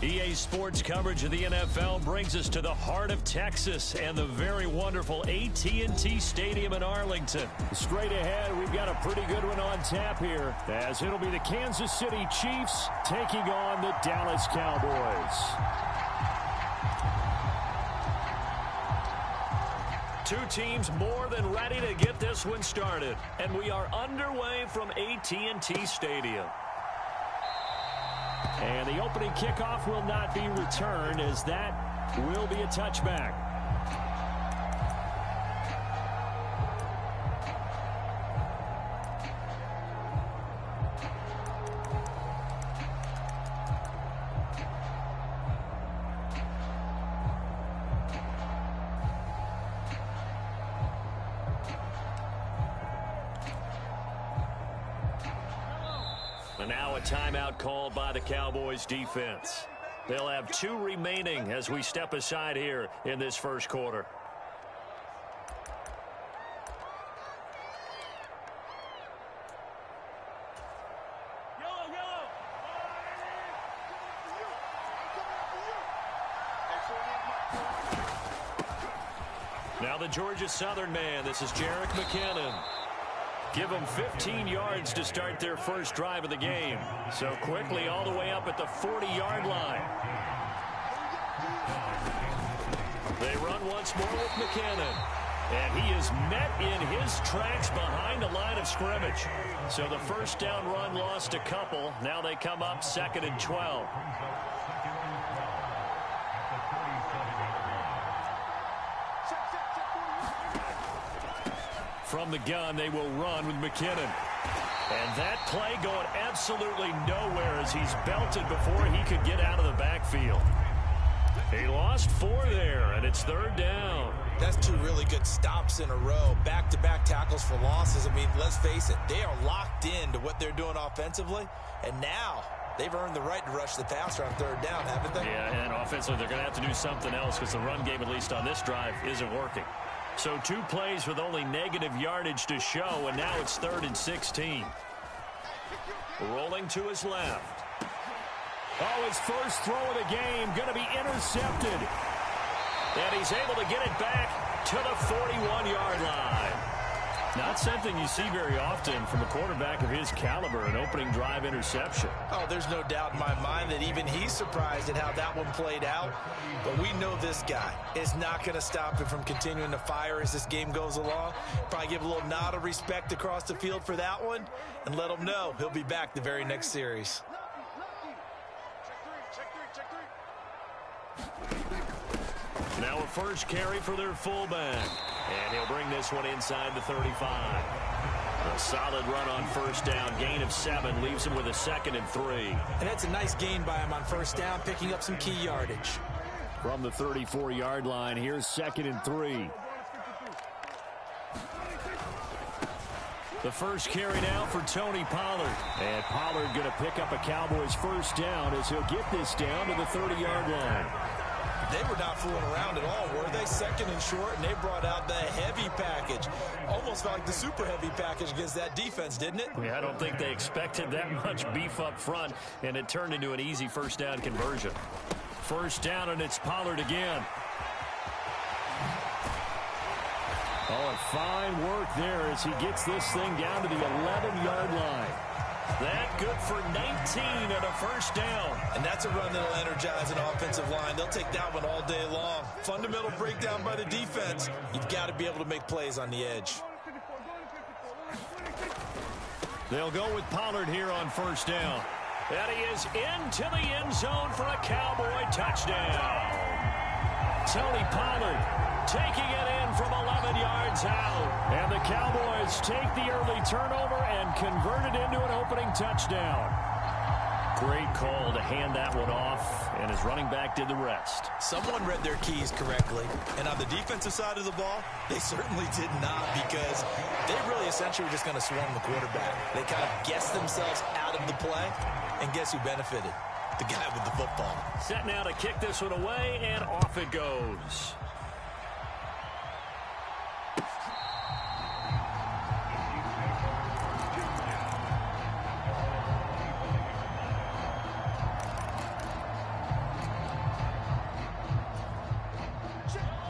EA Sports coverage of the NFL brings us to the heart of Texas and the very wonderful AT&T Stadium in Arlington. Straight ahead, we've got a pretty good one on tap here, as it'll be the Kansas City Chiefs taking on the Dallas Cowboys. Two teams more than ready to get this one started, and we are underway from AT&T Stadium. And the opening kickoff will not be returned, as that will be a touchback. And now a timeout called by the Cowboys defense. They'll have 2 remaining as we step aside here in this first quarter. Now the Georgia Southern man. This is Jerick McKinnon. Give them 15 yards to start their first drive of the game. So quickly all the way up at the 40-yard line. They run once more with McKinnon. And he is met in his tracks behind the line of scrimmage. So the first down run lost a couple. Now they come up 2nd and 12. From the gun, they will run with McKinnon. And that play going absolutely nowhere as he's belted before he could get out of the backfield. He lost 4 there, and it's 3rd down. That's 2 really good stops in a row. Back-to-back tackles for losses. I mean, let's face it, they are locked into what they're doing offensively. And now they've earned the right to rush the passer on 3rd down, haven't they? Yeah, and offensively, they're going to have to do something else because the run game, at least on this drive, isn't working. So 2 plays with only negative yardage to show, and now it's 3rd and 16. Rolling to his left. Oh, his first throw of the game going to be intercepted. And he's able to get it back to the 41-yard line. Not something you see very often from a quarterback of his caliber, an opening drive interception. Oh, there's no doubt in my mind that even he's surprised at how that one played out. But we know this guy is not going to stop him from continuing to fire as this game goes along. Probably give a little nod of respect across the field for that one and let him know he'll be back the very next series. Now a first carry for their fullback. And he'll bring this one inside the 35. A solid run on first down. Gain of 7 leaves him with a 2nd and 3. And that's a nice gain by him on first down, picking up some key yardage. From the 34-yard line, here's 2nd and 3. The first carry now for Tony Pollard. And Pollard going to pick up a Cowboys first down as he'll get this down to the 30-yard line. They were not fooling around at all, were they? 2nd and short, and they brought out the heavy package. Almost felt like the super heavy package against that defense, didn't it? Yeah, I don't think they expected that much beef up front, and it turned into an easy first down conversion. First down, and it's Pollard again. Oh, fine work there as he gets this thing down to the 11-yard line. That good for 19 and a first down. And that's a run that'll energize an offensive line. They'll take that one all day long. Fundamental breakdown by the defense. You've got to be able to make plays on the edge. They'll go with Pollard here on first down. And he is into the end zone for a Cowboy touchdown. Tony Pollard taking it in from 11 yards out. And the Cowboys take the early turnover and convert it into an opening touchdown. Great call to hand that one off, and his running back did the rest. Someone read their keys correctly, and on the defensive side of the ball, they certainly did not, because they really essentially were just going to swarm the quarterback. They kind of guessed themselves out of the play, and guess who benefited? The guy with the football. Set now to kick this one away, and off it goes.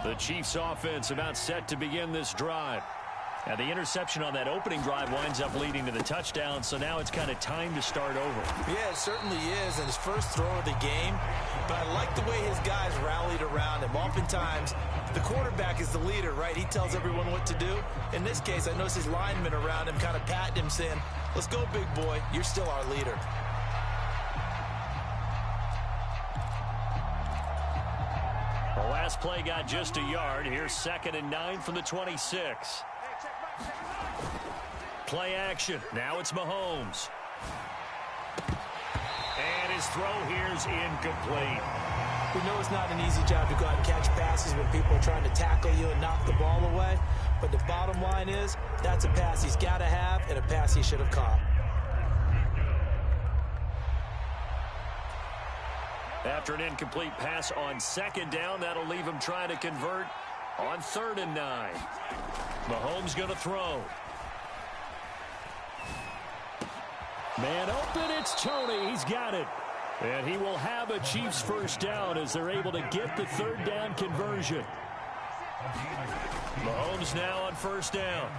The Chiefs offense about set to begin this drive. Now, the interception on that opening drive winds up leading to the touchdown, so now it's kind of time to start over. Yeah, it certainly is, and his first throw of the game. But I like the way his guys rallied around him. Oftentimes, the quarterback is the leader, right? He tells everyone what to do. In this case, I notice his linemen around him kind of patting him, saying, let's go, big boy. You're still our leader. The last play got just a yard. Here's 2nd and 9 from the 26. Play action. Now it's Mahomes. And his throw here's incomplete. We know it's not an easy job to go out and catch passes when people are trying to tackle you and knock the ball away. But the bottom line is, that's a pass he's got to have and a pass he should have caught. After an incomplete pass on 2nd down, that'll leave him trying to convert on 3rd and 9. Mahomes going to throw. Man open, it's Tony. He's got it. And he will have a Chiefs first down as they're able to get the 3rd down conversion. Mahomes now on 1st down.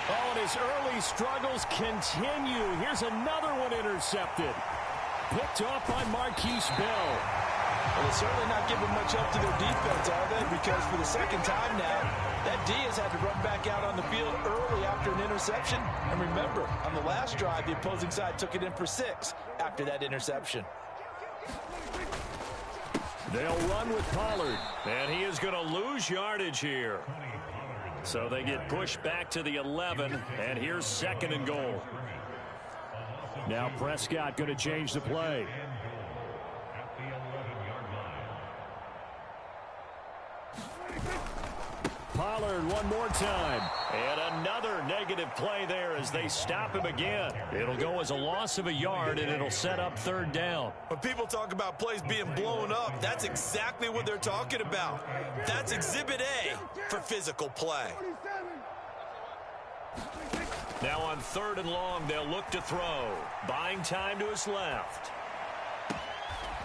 Oh, and his early struggles continue. Here's another one intercepted. Picked off by Marquise Bell. Well, they're certainly not giving much up to their defense, are they? Because for the 2nd time now, that D has had to run back out on the field early after an interception. And remember, on the last drive, the opposing side took it in for 6 after that interception. They'll run with Pollard, and he is going to lose yardage here. So they get pushed back to the 11, and here's 2nd and goal. Now Prescott going to change the play. Pollard one more time. And another negative play there as they stop him again. It'll go as a loss of a yard, and it'll set up 3rd down. When people talk about plays being blown up, that's exactly what they're talking about. That's Exhibit A for physical play. Now on 3rd and long, they'll look to throw. Buying time to his left.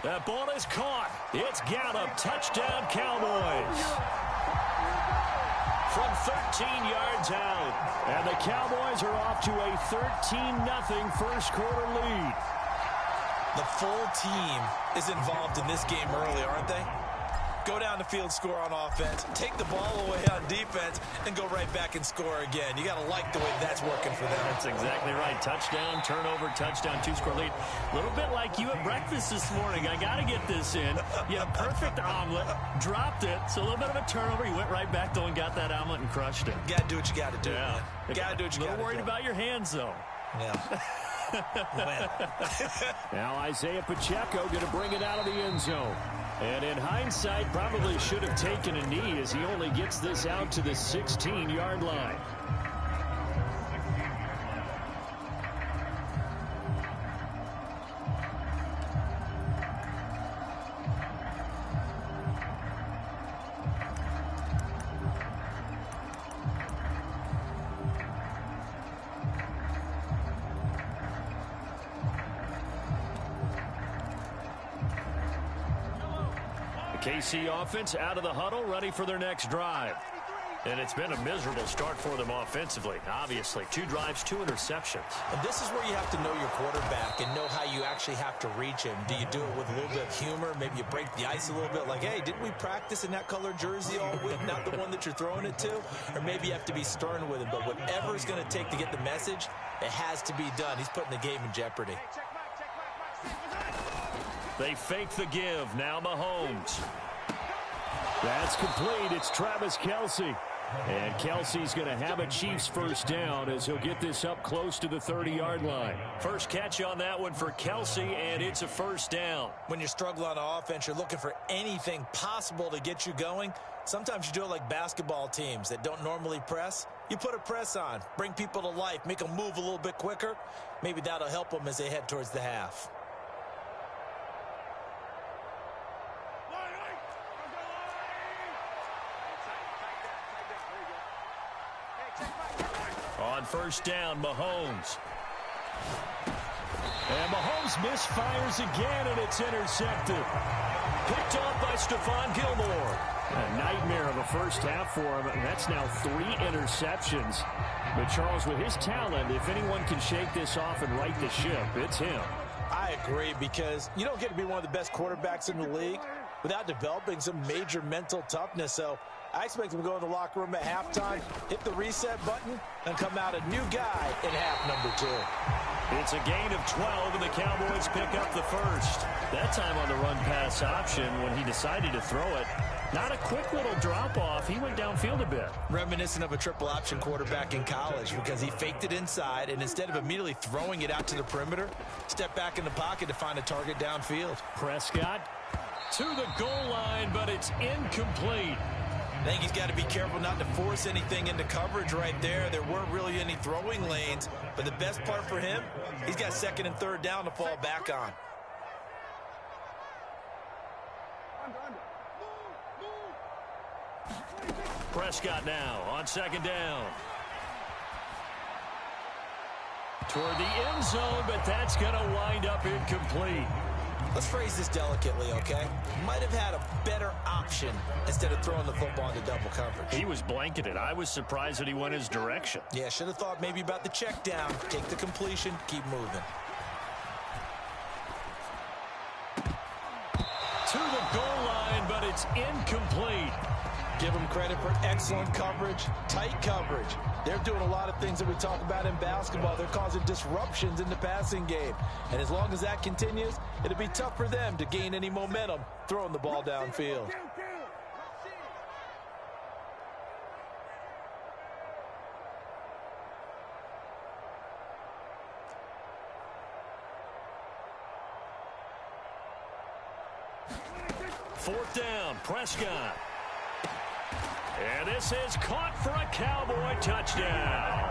That ball is caught. It's Gallup. Touchdown, Cowboys. From 13 yards out. And the Cowboys are off to a 13-0 first quarter lead. The full team is involved in this game early, aren't they? Go down the field, score on offense, take the ball away on defense, and go right back and score again. You got to like the way that's working for them. That's exactly right. Touchdown, turnover, touchdown, 2-score lead. A little bit like you at breakfast this morning. I got to get this in. You had a perfect omelet, dropped it, so a little bit of a turnover. You went right back, though, and got that omelet and crushed it. You got to do what you got to do, man. You got to do what you got to do. A little worried about your hands, though. Yeah. Now Isaiah Pacheco going to bring it out of the end zone. And in hindsight, probably should have taken a knee as he only gets this out to the 16-yard line. KC offense out of the huddle, ready for their next drive. And it's been a miserable start for them offensively. Obviously, 2 drives, 2 interceptions. And this is where you have to know your quarterback and know how you actually have to reach him. Do you do it with a little bit of humor? Maybe you break the ice a little bit like, hey, didn't we practice in that colored jersey all week, not the one that you're throwing it to? Or maybe you have to be stern with him. But whatever it's going to take to get the message, it has to be done. He's putting the game in jeopardy. They fake the give. Now Mahomes. That's complete. It's Travis Kelce. And Kelsey's going to have a Chiefs first down as he'll get this up close to the 30-yard line. First catch on that one for Kelce, and it's a first down. When you're struggling on offense, you're looking for anything possible to get you going. Sometimes you do it like basketball teams that don't normally press. You put a press on, bring people to life, make them move a little bit quicker. Maybe that'll help them as they head towards the half. On first down, Mahomes. And Mahomes misfires again, and it's intercepted. Picked off by Stephon Gilmore. A nightmare of a first half for him, and that's now 3 interceptions. But, Charles, with his talent, if anyone can shake this off and right the ship, it's him. I agree, because you don't get to be one of the best quarterbacks in the league without developing some major mental toughness. So I expect him to go in the locker room at halftime, hit the reset button, and come out a new guy in half number 2. It's a gain of 12, and the Cowboys pick up the first. That time on the run-pass option when he decided to throw it. Not a quick little drop-off. He went downfield a bit. Reminiscent of a triple-option quarterback in college, because he faked it inside, and instead of immediately throwing it out to the perimeter, stepped back in the pocket to find a target downfield. Prescott to the goal line, but it's incomplete. I think he's got to be careful not to force anything into coverage right there. There weren't really any throwing lanes, but the best part for him, he's got 2nd and 3rd down to fall back on. Prescott now on 2nd down. Toward the end zone, but that's going to wind up incomplete. Let's phrase this delicately, okay? Might have had a better option instead of throwing the football into double coverage. He was blanketed. I was surprised that he went his direction. Yeah, should have thought maybe about the check down. Take the completion, keep moving. To the goal line, but it's incomplete. Give them credit for excellent coverage, tight coverage. They're doing a lot of things that we talk about in basketball. They're causing disruptions in the passing game. And as long as that continues, it'll be tough for them to gain any momentum throwing the ball downfield. Fourth down, Prescott. And this is caught for a Cowboy touchdown.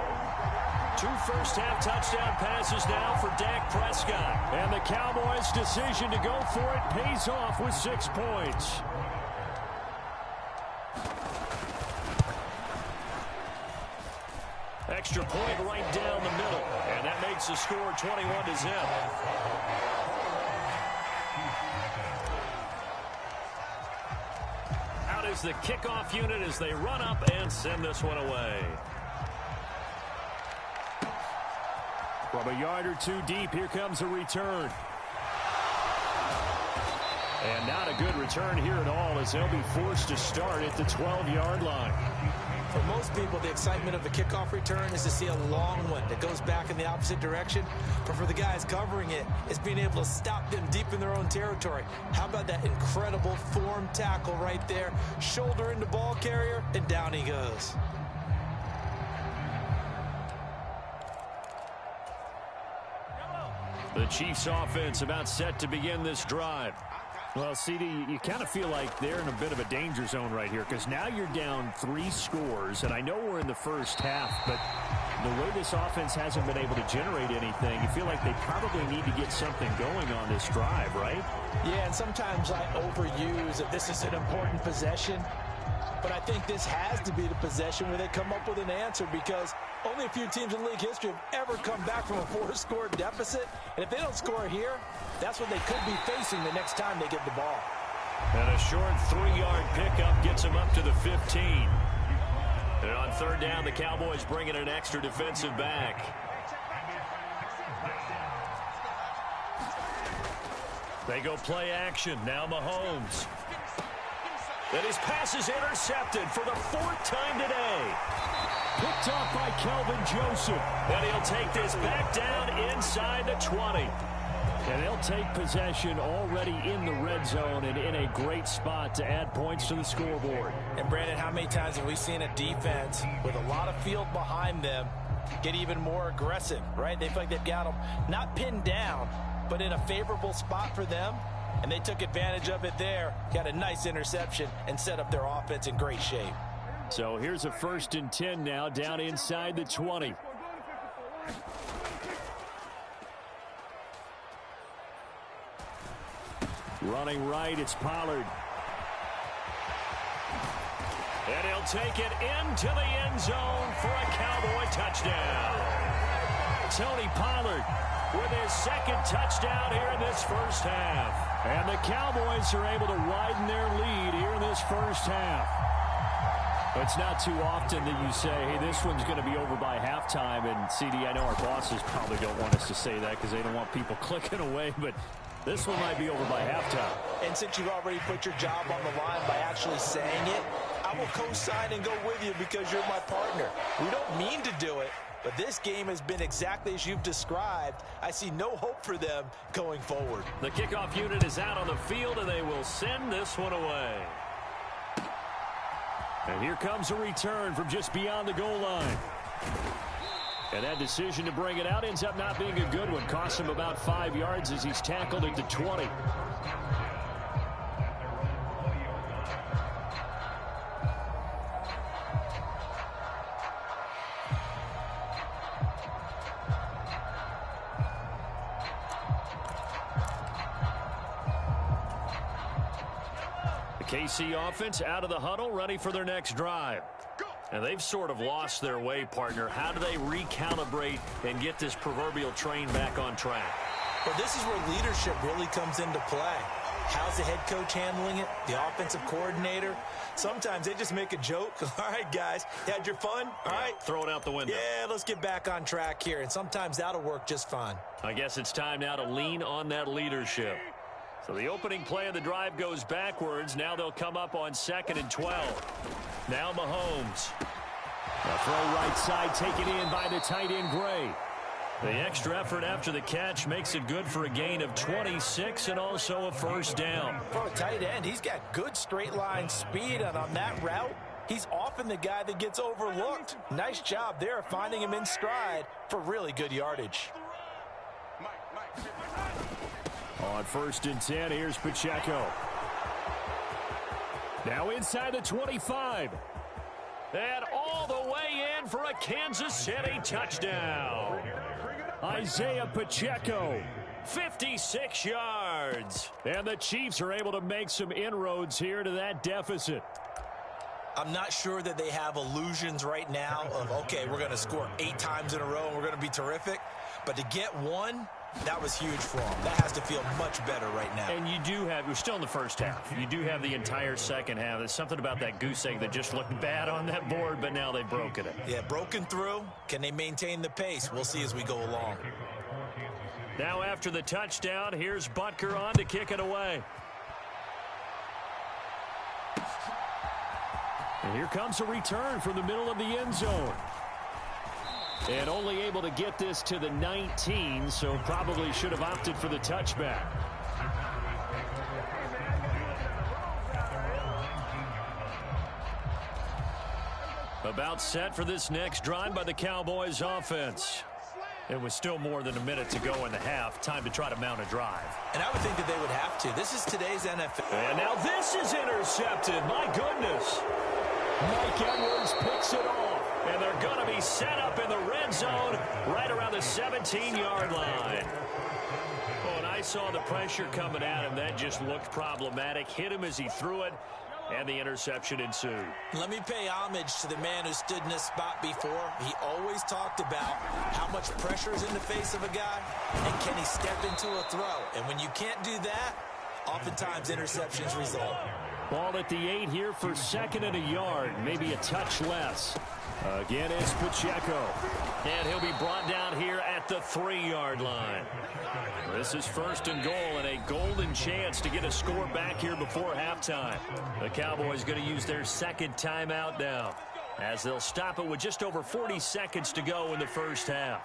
2 first-half touchdown passes now for Dak Prescott. And the Cowboys' decision to go for it pays off with 6 points. Extra point right down the middle. And that makes the score 21-0. Out is the kickoff unit as they run up and send this one away. From a yard or 2 deep, here comes a return. And not a good return here at all, as they'll be forced to start at the 12-yard line. For most people, the excitement of the kickoff return is to see a long one that goes back in the opposite direction. But for the guys covering it, it's being able to stop them deep in their own territory. How about that incredible form tackle right there? Shoulder into ball carrier, and down he goes. The Chiefs offense about set to begin this drive. Well, CD, you kind of feel like they're in a bit of a danger zone right here, because now you're down 3 scores, and I know we're in the first half, but the way this offense hasn't been able to generate anything, you feel like they probably need to get something going on this drive, right? Yeah, and sometimes I overuse that this is an important possession, but I think this has to be the possession where they come up with an answer, because only a few teams in league history have ever come back from a 4-score deficit. And if they don't score here, that's what they could be facing the next time they get the ball. And a short 3-yard pickup gets them up to the 15. And on 3rd down, the Cowboys bring in an extra defensive back. They go play action. Now Mahomes. And his pass is intercepted for the 4th time today. Picked off by Kelvin Joseph. And he'll take this back down inside the 20. And they'll take possession already in the red zone and in a great spot to add points to the scoreboard. And, Brandon, how many times have we seen a defense with a lot of field behind them get even more aggressive, right? They feel like they've got them not pinned down, but in a favorable spot for them. And they took advantage of it there, got a nice interception, and set up their offense in great shape. So here's a 1st and 10 now, down inside the 20. Running right, it's Pollard. And he'll take it into the end zone for a Cowboy touchdown. Tony Pollard with his second touchdown here in this first half. And the Cowboys are able to widen their lead here in this first half. It's not too often that you say, hey, this one's going to be over by halftime. And, CD, I know our bosses probably don't want us to say that because they don't want people clicking away, but this one might be over by halftime. And since you've already put your job on the line by actually saying it, I will co-sign and go with you because you're my partner. We don't mean to do it, but this game has been exactly as you've described. I see no hope for them going forward. The kickoff unit is out on the field, and they will send this one away. And here comes a return from just beyond the goal line. And that decision to bring it out ends up not being a good one. Costs him about 5 yards as he's tackled at the 20. KC offense out of the huddle, ready for their next drive. And they've sort of lost their way, partner. How do they recalibrate and get this proverbial train back on track? Well, this is where leadership really comes into play. How's the head coach handling it? The offensive coordinator? Sometimes they just make a joke. All right, guys, you had your fun? All right. Throw it out the window. Yeah, let's get back on track here. And sometimes that'll work just fine. I guess it's time now to lean on that leadership. So the opening play of the drive goes backwards. Now they'll come up on 2nd and 12. Now Mahomes. A throw right side taken in by the tight end Gray. The extra effort after the catch makes it good for a gain of 26 and also a first down. For a tight end, he's got good straight line speed, and on that route, he's often the guy that gets overlooked. Nice job there finding him in stride for really good yardage. On 1st and 10, here's Pacheco. Now inside the 25. And all the way in for a Kansas City touchdown. Isaiah Pacheco, 56 yards. And the Chiefs are able to make some inroads here to that deficit. I'm not sure that they have illusions right now of, okay, we're going to score 8 times in a row and we're going to be terrific. But to get one, that was huge for them. That has to feel much better right now. And you do have, we're still in the first half. You do have the entire second half. There's something about that goose egg that just looked bad on that board, but now they've broken it. Yeah, broken through. Can they maintain the pace? We'll see as we go along. Now after the touchdown, here's Butker on to kick it away. And here comes a return from the middle of the end zone. And only able to get this to the 19, so probably should have opted for the touchback. About set for this next drive by the Cowboys offense. It was still more than a minute to go in the half. Time to try to mount a drive. And I would think that they would have to. This is today's NFL. And now this is intercepted. My goodness. Mike Edwards picks it off. And they're going to be set up in the red zone right around the 17-yard line. Oh, and I saw the pressure coming at him. That just looked problematic. Hit him as he threw it, and the interception ensued. Let me pay homage to the man who stood in this spot before. He always talked about how much pressure is in the face of a guy, and can he step into a throw. And when you can't do that, oftentimes interceptions result. Ball at the 8 here for 2nd and a yard, maybe a touch less. Again, it's Pacheco. And he'll be brought down here at the 3-yard line. This is 1st and goal and a golden chance to get a score back here before halftime. The Cowboys going to use their 2nd timeout now as they'll stop it with just over 40 seconds to go in the first half.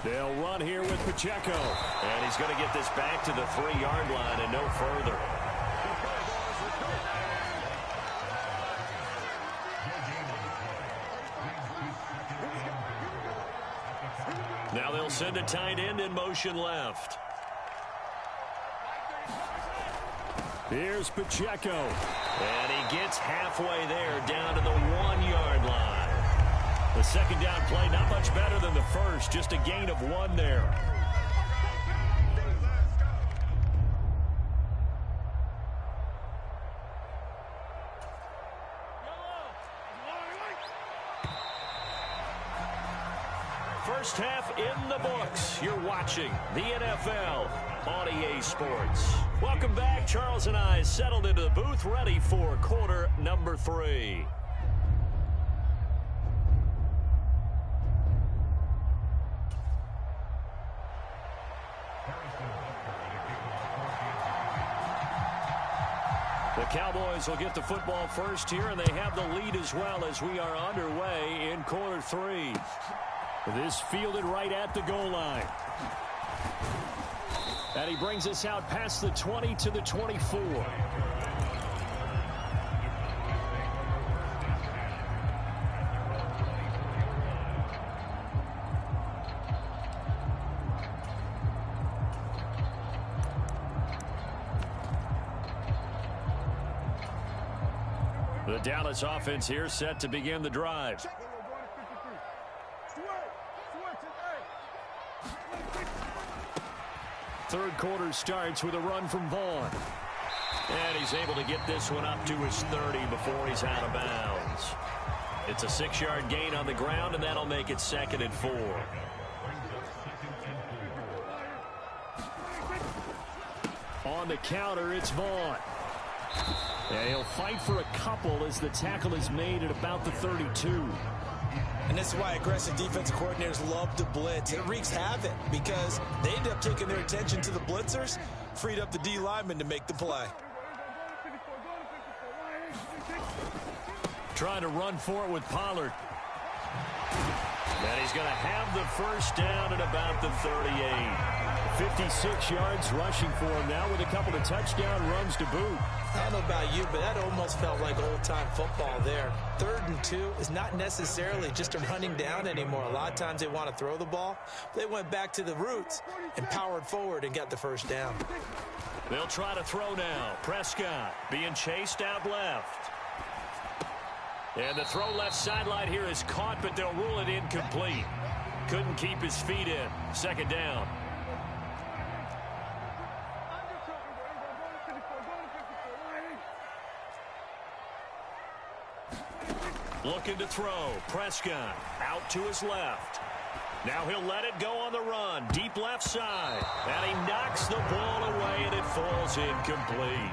They'll run here with Pacheco. And he's going to get this back to the 3-yard line and no further. Now they'll send a tight end in motion left. Here's Pacheco. And he gets halfway there down to the 1-yard line. The 2nd down play not much better than the first, just a gain of 1 there. First half in the books. You're watching the NFL on EA Sports. Welcome back. Charles and I settled into the booth, ready for quarter number 3. The Cowboys will get the football first here, and they have the lead as well as we are underway in quarter 3. This fielded right at the goal line. And he brings us out past the 20 to the 24. The Dallas offense here set to begin the drive. Third quarter starts with a run from Vaughn. And he's able to get this one up to his 30 before he's out of bounds. It's a 6-yard gain on the ground, and that'll make it 2nd and 4. On the counter, it's Vaughn. And he'll fight for a couple as the tackle is made at about the 32. And this is why aggressive defensive coordinators love to blitz. It wreaks havoc because they end up taking their attention to the blitzers, freed up the D lineman to make the play. Trying to run for it with Pollard. And he's going to have the first down at about the 38. 56 yards rushing for him now with a couple of touchdown runs to boot. I don't know about you, but that almost felt like old-time football there. 3rd and 2 is not necessarily just a running down anymore. A lot of times they want to throw the ball. They went back to the roots and powered forward and got the first down. They'll try to throw now. Prescott being chased out left. And the throw left sideline here is caught, but they'll rule it incomplete. Couldn't keep his feet in. 2nd down. Looking to throw. Prescott out to his left. Now he'll let it go on the run. Deep left side. And he knocks the ball away, and it falls incomplete.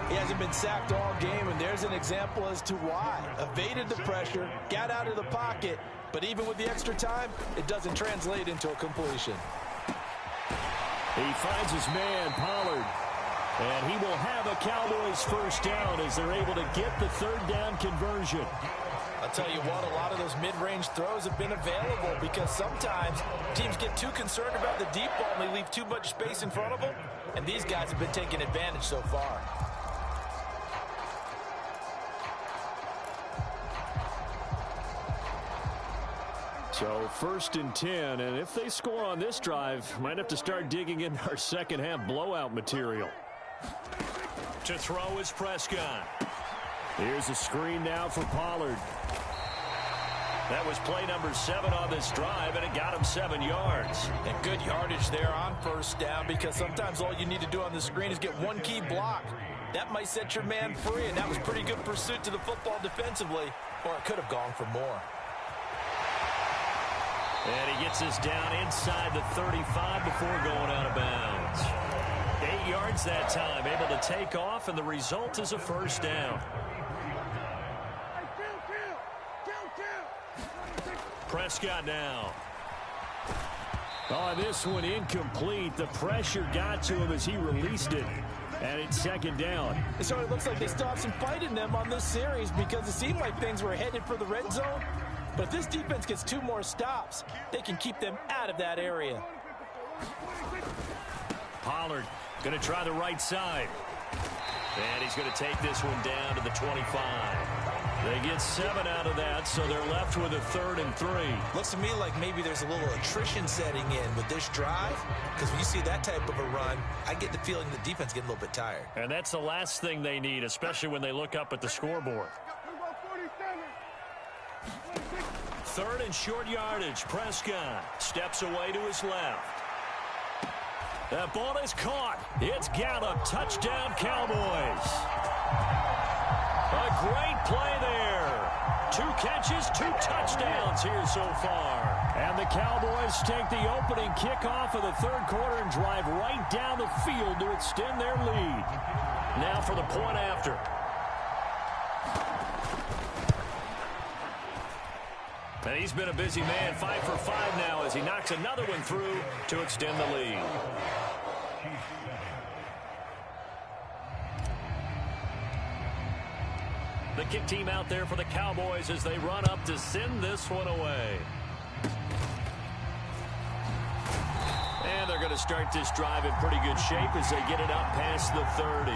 He hasn't been sacked all game, and there's an example as to why. Evaded the pressure, got out of the pocket, but even with the extra time, it doesn't translate into a completion. He finds his man, Pollard. And he will have a Cowboys first down as they're able to get the 3rd down conversion. I'll tell you what, a lot of those mid-range throws have been available because sometimes teams get too concerned about the deep ball and they leave too much space in front of them, and these guys have been taking advantage so far. So 1st and 10, and if they score on this drive, might have to start digging in our second half blowout material. To throw is Prescott. Here's a screen now for Pollard. That was play number 7 on this drive, and it got him 7 yards. And good yardage there on first down because sometimes all you need to do on the screen is get one key block. That might set your man free, and that was pretty good pursuit to the football defensively, or it could have gone for more. And he gets this down inside the 35 before going out of bounds. 8 yards that time, able to take off, and the result is a first down. Prescott now. Oh, this one incomplete. The pressure got to him as he released it. And it's 2nd down. It sort of looks like they still have some fight in them on this series because it seemed like things were headed for the red zone. But if this defense gets 2 more stops, they can keep them out of that area. Pollard going to try the right side. And he's going to take this one down to the 25. They get 7 out of that, so they're left with a 3rd and 3. Looks to me like maybe there's a little attrition setting in with this drive, because when you see that type of a run, I get the feeling the defense getting a little bit tired. And that's the last thing they need, especially when they look up at the scoreboard. 3rd and short yardage. Prescott steps away to his left. That ball is caught. It's Gallup. Touchdown, Cowboys. A great play there. 2 catches, 2 touchdowns here so far. And the Cowboys take the opening kickoff of the third quarter and drive right down the field to extend their lead. Now for the point after. And he's been a busy man, 5 for 5 now as he knocks another one through to extend the lead. The kick team out there for the Cowboys as they run up to send this one away. And they're going to start this drive in pretty good shape as they get it up past the 30.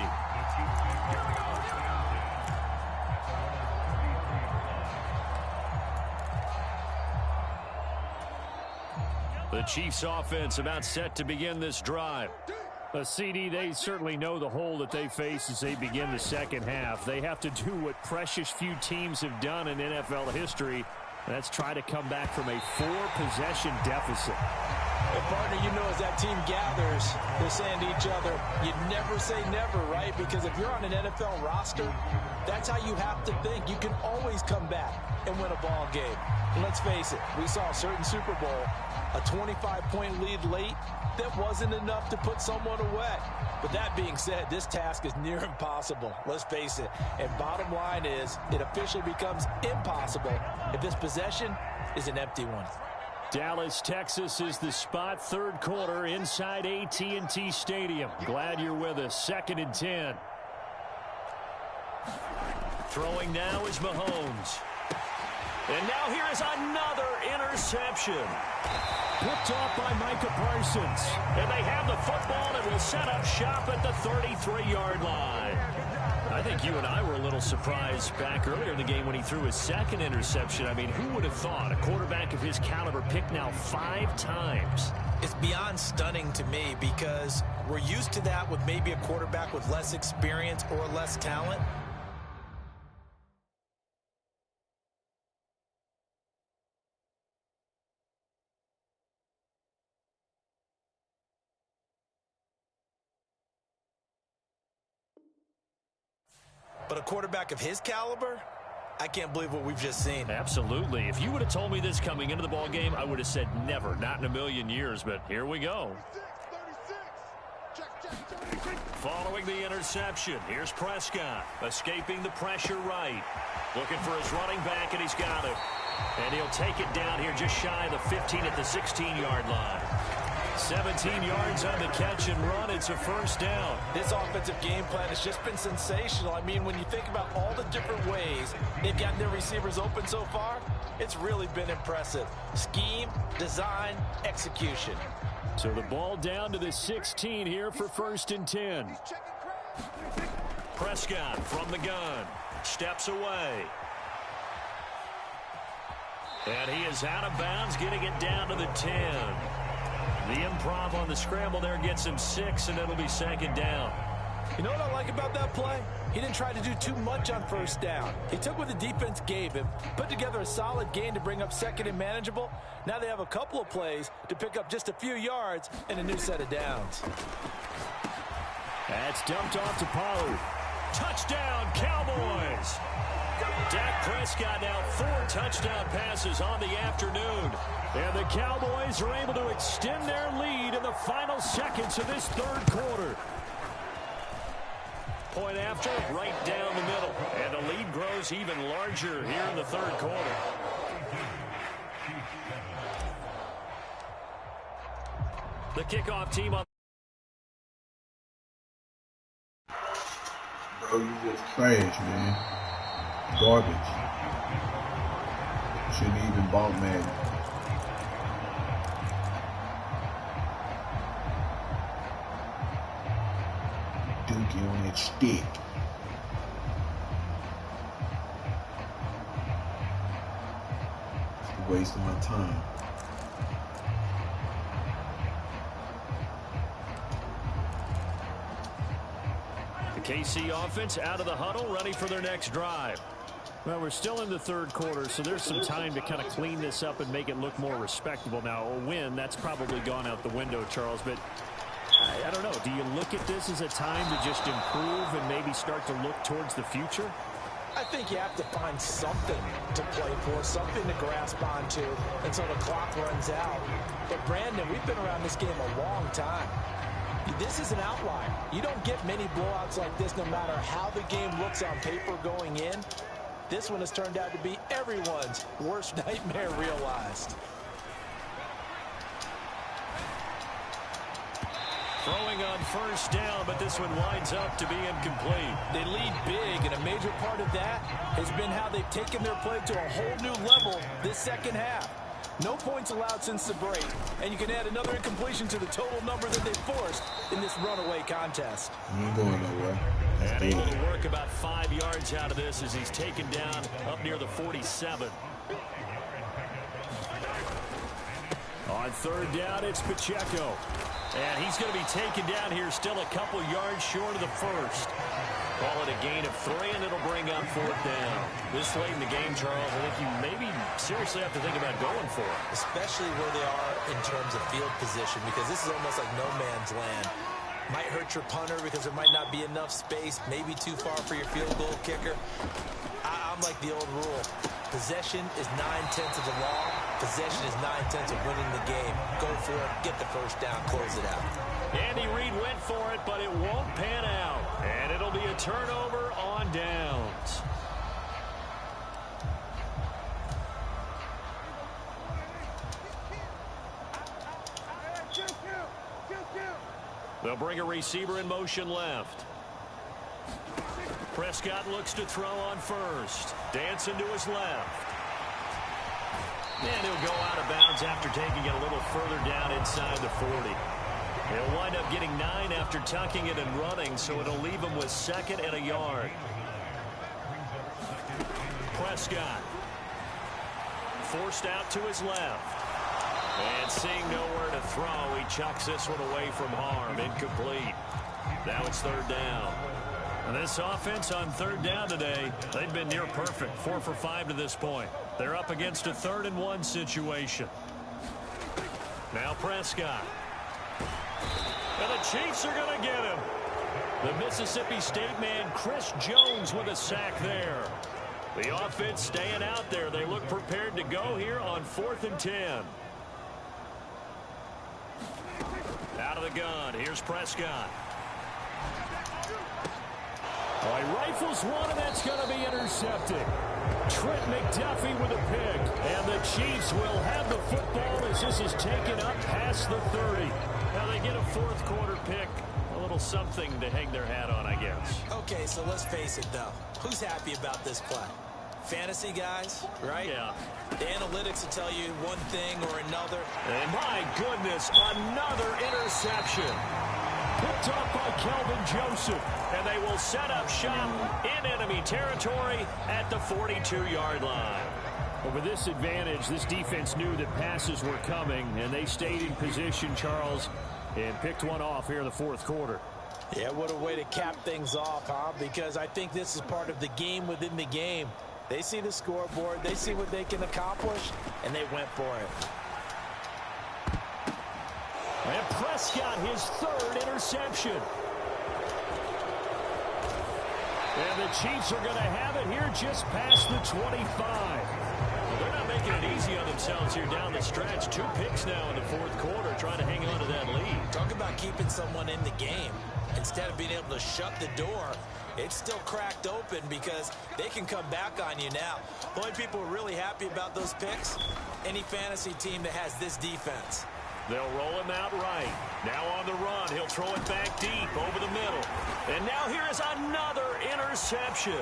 The Chiefs offense about set to begin this drive. A CD, they certainly know the hole that they face as they begin the second half. They have to do what precious few teams have done in NFL history. That's try to come back from a 4-possession deficit. Well, partner, you know as that team gathers, they're saying to each other, you never say never, right? Because if you're on an NFL roster, that's how you have to think. You can always come back and win a ball game. And let's face it, we saw a certain Super Bowl, a 25-point lead late, that wasn't enough to put someone away. But that being said, this task is near impossible. Let's face it. And bottom line is, it officially becomes impossible if this possession is an empty one. Dallas, Texas is the spot. Third quarter inside AT&T Stadium. Glad you're with us. 2nd and 10. Throwing now is Mahomes. And now here is another interception. Picked off by Micah Parsons. And they have the football and will set up shop at the 33-yard line. I think you and I were a little surprised back earlier in the game when he threw his second interception. I mean, who would have thought a quarterback of his caliber picked now 5 times? It's beyond stunning to me because we're used to that with maybe a quarterback with less experience or less talent. But a quarterback of his caliber, I can't believe what we've just seen. Absolutely. If you would have told me this coming into the ball game, I would have said never, not in a million years. But here we go. Following the interception, here's Prescott, escaping the pressure right. Looking for his running back, and he's got it. And he'll take it down here just shy of the 15 at the 16-yard line. 17 yards on the catch and run. It's a first down. This offensive game plan has just been sensational. I mean, when you think about all the different ways they've gotten their receivers open so far, it's really been impressive. Scheme, design, execution. So the ball down to the 16 here for 1st and 10. Prescott from the gun. Steps away. And he is out of bounds, getting it down to the 10. The improv on the scramble there gets him 6, and it'll be 2nd down. You know what I like about that play? He didn't try to do too much on 1st down. He took what the defense gave him, put together a solid gain to bring up 2nd and manageable. Now they have a couple of plays to pick up just a few yards and a new set of downs. That's dumped off to Pollard. Touchdown, Cowboys! Dak Prescott now 4 touchdown passes on the afternoon. And the Cowboys are able to extend their lead in the final seconds of this third quarter. Point after, right down the middle. And the lead grows even larger here in the third quarter. The kickoff team on. Bro, you just trash, man. Garbage. Shouldn't even bought Madden. Dookie on that stick. It's a waste of my time. The KC offense out of the huddle, ready for their next drive. Well, we're still in the third quarter, so there's some time to kind of clean this up and make it look more respectable. Now, a win, that's probably gone out the window, Charles, but I don't know. Do you look at this as a time to just improve and maybe start to look towards the future? I think you have to find something to play for, something to grasp onto until the clock runs out. But, Brandon, we've been around this game a long time. This is an outlier. You don't get many blowouts like this no matter how the game looks on paper going in. This one has turned out to be everyone's worst nightmare realized. Throwing on first down, but this one winds up to be incomplete. They lead big, and a major part of that has been how they've taken their play to a whole new level this second half. No points allowed since the break, and you can add another incompletion to the total number that they forced in this runaway contest. Ain't going nowhere. And able to work about 5 yards out of this as he's taken down up near the 47. On third down, it's Pacheco. And he's going to be taken down here still a couple yards short of the first. Call it a gain of 3, and it'll bring up fourth down. This late in the game, Charles, I think you maybe seriously have to think about going for it. Especially where they are in terms of field position, because this is almost like no man's land. Might hurt your punter because there might not be enough space, maybe too far for your field goal kicker. I'm like the old rule. Possession is 9/10 of the law. Possession is 9/10 of winning the game. Go for it, get the first down, close it out. Andy Reid went for it, but it won't pan out. And it'll be a turnover on downs. They'll bring a receiver in motion left. Prescott looks to throw on first. Dancing to his left. And he'll go out of bounds after taking it a little further down inside the 40. He'll wind up getting 9 after tucking it and running, so it'll leave him with 2nd and a yard. Prescott. Forced out to his left. And seeing nowhere to throw, he chucks this one away from harm. Incomplete. Now it's third down. And this offense on third down today, they've been near perfect. 4 for 5 to this point. They're up against a 3rd and 1 situation. Now Prescott. And the Chiefs are going to get him. The Mississippi State man, Chris Jones, with a sack there. The offense staying out there. They look prepared to go here on 4th and 10. Out of the gun. Here's Prescott. Oh, he rifles one, and that's going to be intercepted. Trent McDuffie with a pick. And the Chiefs will have the football as this is taken up past the 30. Now they get a 4th quarter pick. A little something to hang their hat on, I guess. Okay, so let's face it, though. Who's happy about this play? Fantasy guys, right? Yeah. The analytics will tell you one thing or another. And my goodness, another interception. Picked up by Kelvin Joseph. And they will set up shop in enemy territory at the 42-yard line. Over this advantage, this defense knew that passes were coming, and they stayed in position, Charles, and picked one off here in the 4th quarter. Yeah, what a way to cap things off, huh? Because I think this is part of the game within the game. They see the scoreboard, they see what they can accomplish, and they went for it. And Prescott, his 3rd interception. And the Chiefs are going to have it here just past the 25. Well, they're not making it easy on themselves here down the stretch. 2 picks now in the 4th quarter, trying to hang on to that lead. Talk about keeping someone in the game. Instead of being able to shut the door, it's still cracked open because they can come back on you now. The only people who are really happy about those picks, any fantasy team that has this defense. They'll roll him out right. Now on the run, he'll throw it back deep over the middle. And now here is another interception.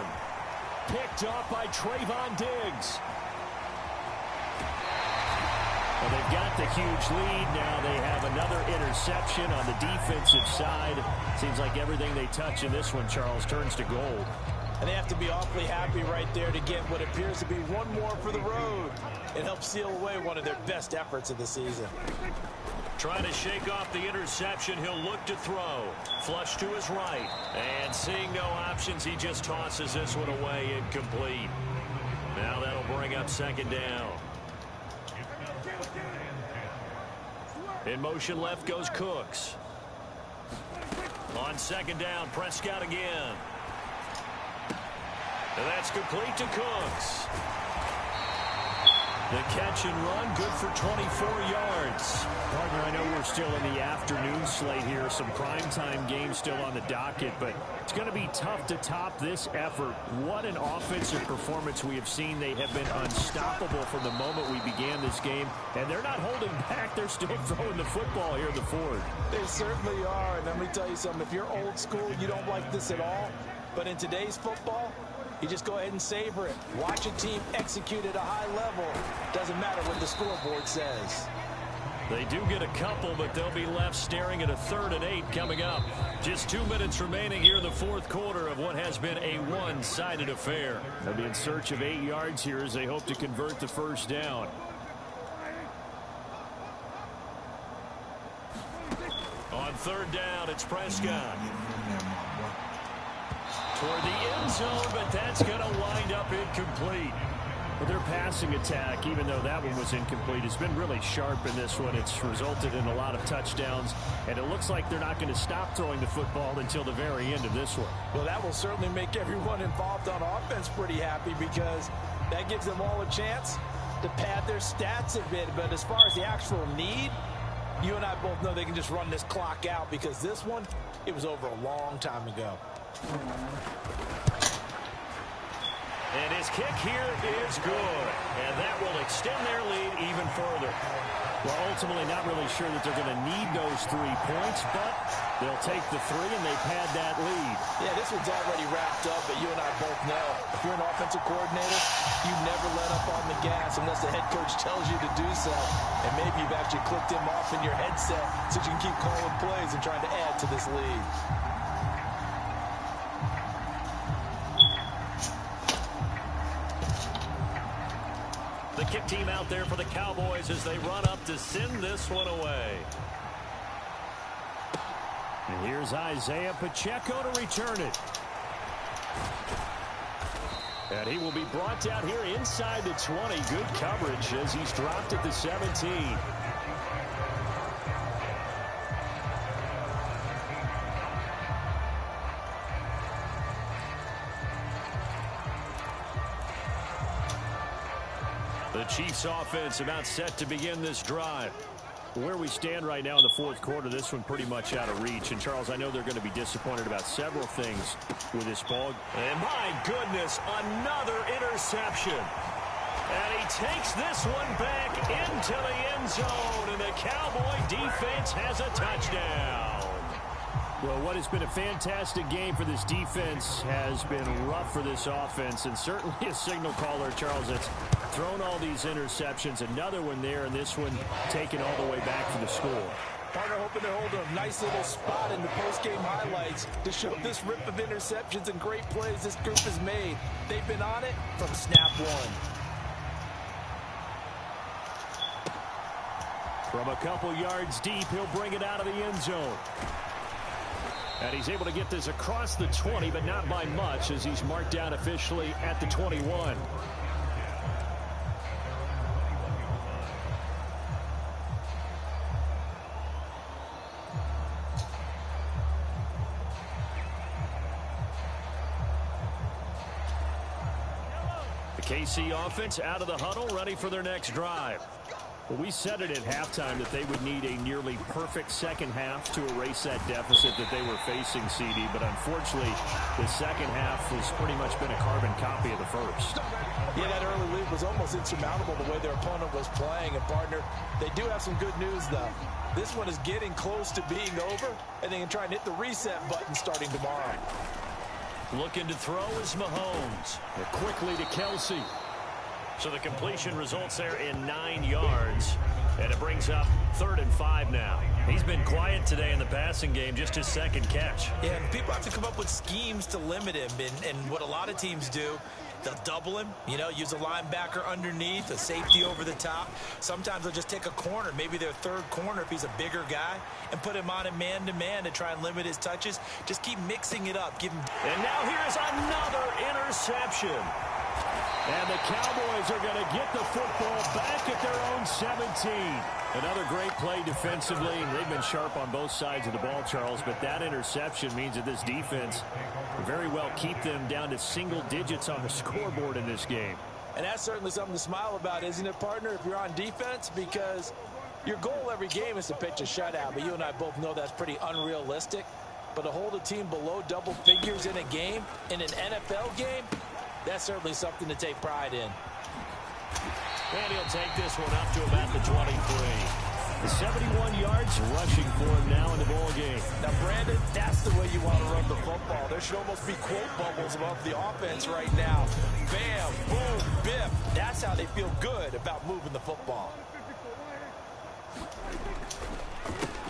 Picked off by Trayvon Diggs. Well, they've got the huge lead. Now they have another interception on the defensive side. Seems like everything they touch in this one, Charles, turns to gold. And they have to be awfully happy right there to get what appears to be one more for the road. It helps seal away one of their best efforts of the season. Trying to shake off the interception, he'll look to throw. Flush to his right. And seeing no options, he just tosses this one away, incomplete. Now that'll bring up 2nd down. In motion left goes Cooks. On 2nd down, Prescott again. And that's complete to Cooks. The catch and run, good for 24 yards. Partner, I know we're still in the afternoon slate here. Some primetime games still on the docket, but it's going to be tough to top this effort. What an offensive performance we have seen. They have been unstoppable from the moment we began this game, and they're not holding back. They're still throwing the football here in the fourth. They certainly are, and let me tell you something. If you're old school, you don't like this at all. But in today's football, you just go ahead and savor it. Watch a team execute at a high level. Doesn't matter what the scoreboard says. They do get a couple, but they'll be left staring at a 3rd and 8 coming up. Just 2 minutes remaining here in the fourth quarter of what has been a one-sided affair. They'll be in search of 8 yards here as they hope to convert the first down. On 3rd down, it's Prescott. Toward the end zone, but that's going to wind up incomplete. But their passing attack, even though that one was incomplete, has been really sharp in this one. It's resulted in a lot of touchdowns, and it looks like they're not going to stop throwing the football until the very end of this one. Well, that will certainly make everyone involved on offense pretty happy because that gives them all a chance to pad their stats a bit. But as far as the actual need, you and I both know they can just run this clock out because this one, it was over a long time ago. And his kick here is good. And that will extend their lead even further. Well, ultimately not really sure that they're going to need those 3 points, but they'll take the 3 and they pad that lead. Yeah, this one's already wrapped up, but you and I both know if you're an offensive coordinator, you never let up on the gas unless the head coach tells you to do so. And maybe you've actually clicked him off in your headset so you can keep calling plays and trying to add to this lead. The kick team out there for the Cowboys as they run up to send this one away. And here's Isaiah Pacheco to return it. And he will be brought down here inside the 20. Good coverage as he's dropped at the 17. The Chiefs offense about set to begin this drive. Where we stand right now in the fourth quarter, this one pretty much out of reach. And, Charles, I know they're going to be disappointed about several things with this ball. And, my goodness, another interception. And he takes this one back into the end zone. And the Cowboy defense has a touchdown. Well, what has been a fantastic game for this defense has been rough for this offense. And certainly a signal caller, Charles, that's thrown all these interceptions. Another one there, and this one taken all the way back for the score. Partner hoping to hold a nice little spot in the post-game highlights to show this rip of interceptions and great plays this group has made. They've been on it from snap one. From a couple yards deep, he'll bring it out of the end zone. And he's able to get this across the 20, but not by much, as he's marked down officially at the 21. The KC offense out of the huddle, ready for their next drive. Well, we said it at halftime that they would need a nearly perfect second half to erase that deficit that they were facing, CD. But unfortunately, the second half has pretty much been a carbon copy of the first. Yeah, that early lead was almost insurmountable the way their opponent was playing. And, partner, they do have some good news, though. This one is getting close to being over, and they can try and hit the reset button starting tomorrow. Looking to throw is Mahomes. Quickly to Kelsey. So the completion results there in 9 yards. And it brings up 3rd and 5 now. He's been quiet today in the passing game, just his second catch. Yeah, and people have to come up with schemes to limit him. And what a lot of teams do, they'll double him, use a linebacker underneath, a safety over the top. Sometimes they'll just take a corner, maybe their third corner if he's a bigger guy, and put him on a man-to-man to try and limit his touches. Just keep mixing it up. Give him. And now here's another interception. And the Cowboys are going to get the football back at their own 17. Another great play defensively. They've been sharp on both sides of the ball, Charles, but that interception means that this defense will very well keep them down to single digits on the scoreboard in this game. And that's certainly something to smile about, isn't it, partner, if you're on defense? Because your goal every game is to pitch a shutout, but you and I both know that's pretty unrealistic. But to hold a team below double figures in a game, in an NFL game, that's certainly something to take pride in. And he'll take this one up to about the 23. 71 yards rushing for him now in the ball game. Now, Brandon, that's the way you want to run the football. There should almost be quote bubbles above the offense right now. Bam, boom, biff. That's how they feel good about moving the football.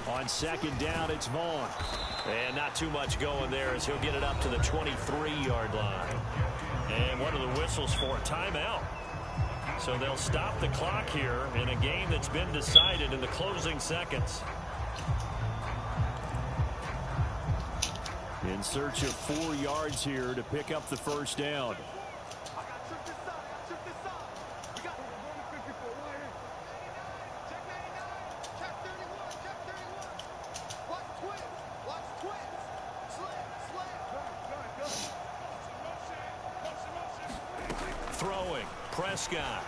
On second down, it's Vaughn. And not too much going there as he'll get it up to the 23-yard line. And what are the whistles for? Timeout. So they'll stop the clock here in a game that's been decided in the closing seconds. In search of 4 yards here to pick up the first down. Throwing, Prescott.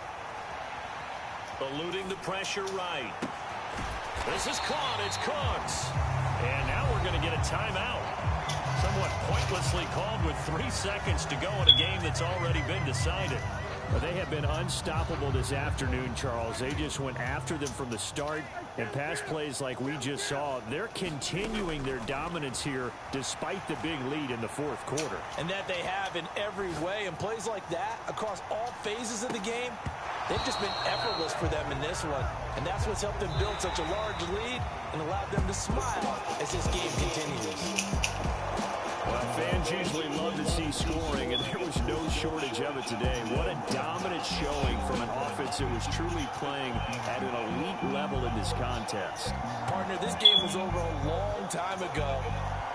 Eluding the pressure right. This is caught, it's Cooks. And now we're going to get a timeout. Somewhat pointlessly called with 3 seconds to go in a game that's already been decided. But they have been unstoppable this afternoon, Charles. They just went after them from the start. And pass plays like we just saw, they're continuing their dominance here despite the big lead in the fourth quarter. And that they have in every way. And plays like that across all phases of the game, they've just been effortless for them in this one. And that's what's helped them build such a large lead and allowed them to smile as this game continues. Well, fans usually love to see scoring, and there was no shortage of it today. What a dominant showing from an offense that was truly playing at an elite level in this contest. Partner, this game was over a long time ago.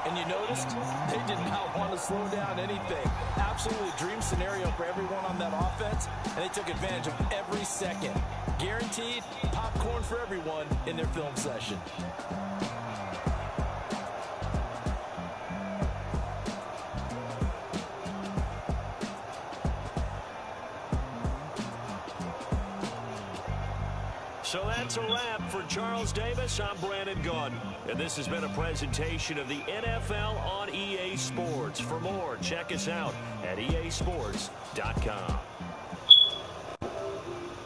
And you noticed they did not want to slow down anything. Absolutely a dream scenario for everyone on that offense, and they took advantage of every second. Guaranteed popcorn for everyone in their film session. So that's a wrap for Charles Davis. I'm Brandon Gaudin, and this has been a presentation of the NFL on EA Sports. For more, check us out at easports.com.